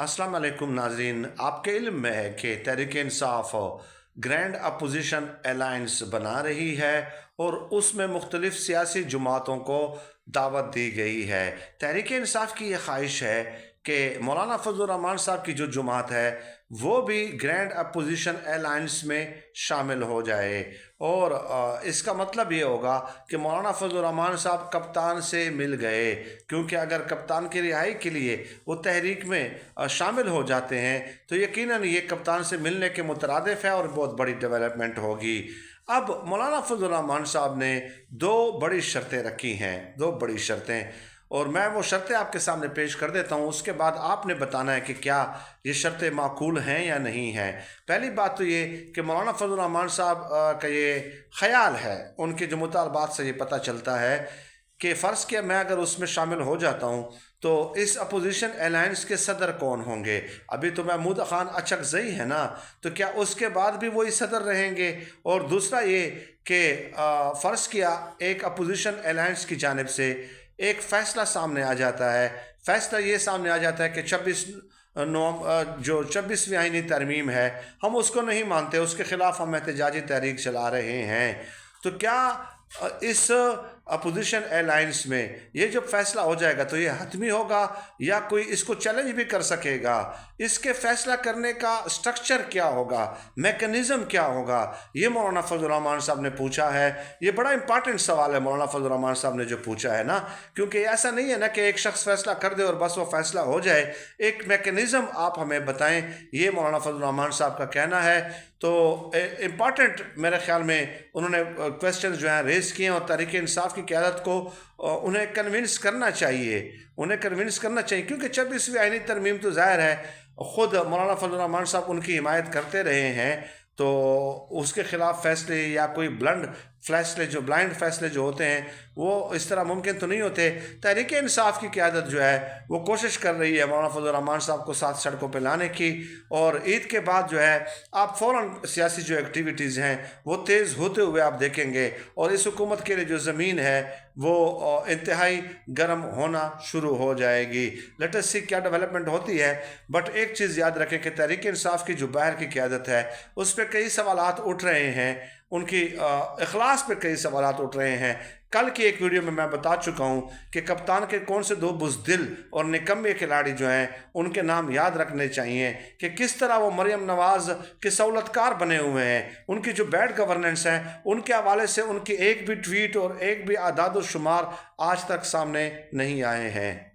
अस्सलाम वालेकुम नाजरीन, आपके इल्म में है कि Tehreek Insaf grand opposition alliance बना रही है और उसमें मुख्तलिफ सियासी जमातों को दावत दी गई है। तहरीक इंसाफ की यह ख्वाहिश है कि मौलाना फजल रहमान साहब की जो जमात है वो भी ग्रैंड अपोजिशन अलायंस में शामिल हो जाए और इसका मतलब ये होगा कि मौलाना फजल रहमान साहब कप्तान से मिल गए, क्योंकि अगर कप्तान की रिहाई के लिए वो तहरीक में शामिल हो जाते हैं तो यकीनन ये कप्तान से मिलने के मुतरादिफ है और बहुत बड़ी डेवलपमेंट होगी। अब मौलाना फजल रहमान साहब ने दो बड़ी शर्तें रखी हैं, दो बड़ी शर्तें, और मैं वो शर्तें आपके सामने पेश कर देता हूँ। उसके बाद आपने बताना है कि क्या ये शर्तें माकूल हैं या नहीं हैं। पहली बात तो ये कि मौलाना फजल रहमान साहब का ये ख्याल है, उनके जो मुतालबात से ये पता चलता है कि फ़र्ज़ किया मैं अगर उसमें शामिल हो जाता हूँ तो इस अपोजिशन अलायंस के सदर कौन होंगे। अभी तो महमूद खान अचकज़ई है ना, तो क्या उसके बाद भी वही सदर रहेंगे। और दूसरा ये कि फ़र्ज़ किया एक अपोजिशन अलायंस की जानिब से एक फ़ैसला सामने आ जाता है, फ़ैसला ये सामने आ जाता है कि 26वीं आईनी तरमीम है हम उसको नहीं मानते, उसके ख़िलाफ़ हम एहतजाजी तहरीक चला रहे हैं। तो क्या इस अपोजिशन अलायंस में ये जो फैसला हो जाएगा तो ये हतमी होगा या कोई इसको चैलेंज भी कर सकेगा? इसके फैसला करने का स्ट्रक्चर क्या होगा, मैकेनिज़्म क्या होगा, ये मौलाना फजल रहमान साहब ने पूछा है। ये बड़ा इंपॉर्टेंट सवाल है मौलाना फजल रहमान साहब ने जो पूछा है ना, क्योंकि ऐसा नहीं है ना कि एक शख्स फैसला कर दे और बस वो फैसला हो जाए। एक मैकेनिज़्म आप हमें बताएं, ये मौलाना फजल रहमान साहब का कहना है। तो इम्पॉर्टेंट मेरे ख्याल में उन्होंने क्वेश्चन जो हैं रेज़ किए और तहरीक इंसाफ की क़यादत को उन्हें कन्विंस करना चाहिए, क्योंकि 26वीं आईनी तरमीम तो ज़ाहिर है ख़ुद मौलाना फजल रहमान साहब उनकी हिमायत करते रहे हैं, तो उसके ख़िलाफ़ फ़ैसले या कोई ब्लाइंड फ़ैसले जो होते हैं वो इस तरह मुमकिन तो नहीं होते। तहरीक इंसाफ की क़यादत जो है वो कोशिश कर रही है मौलाना फजल रहमान साहब को साथ सड़कों पे लाने की, और ईद के बाद जो है आप फ़ौरन सियासी जो एक्टिविटीज़ हैं वो तेज़ होते हुए आप देखेंगे और इस हुकूमत के लिए जो ज़मीन है वो इंतहाई गर्म होना शुरू हो जाएगी। लेट अस सी क्या डेवलपमेंट होती है। बट एक चीज़ याद रखें कि तहरीक इंसाफ की जो बाहर की क़यादत है उस पर कई सवालात उठ रहे हैं, उनकी इखलास पे कई सवालात उठ रहे हैं। कल की एक वीडियो में मैं बता चुका हूँ कि कप्तान के कौन से दो बुज़दिल और निकम्मे खिलाड़ी जो हैं उनके नाम याद रखने चाहिए कि किस तरह वो मरियम नवाज़ के सहूलतकार बने हुए हैं। उनकी जो बैड गवर्नेंस है उनके हवाले से उनकी एक भी ट्वीट और एक भी आदाद व शुमार आज तक सामने नहीं आए हैं।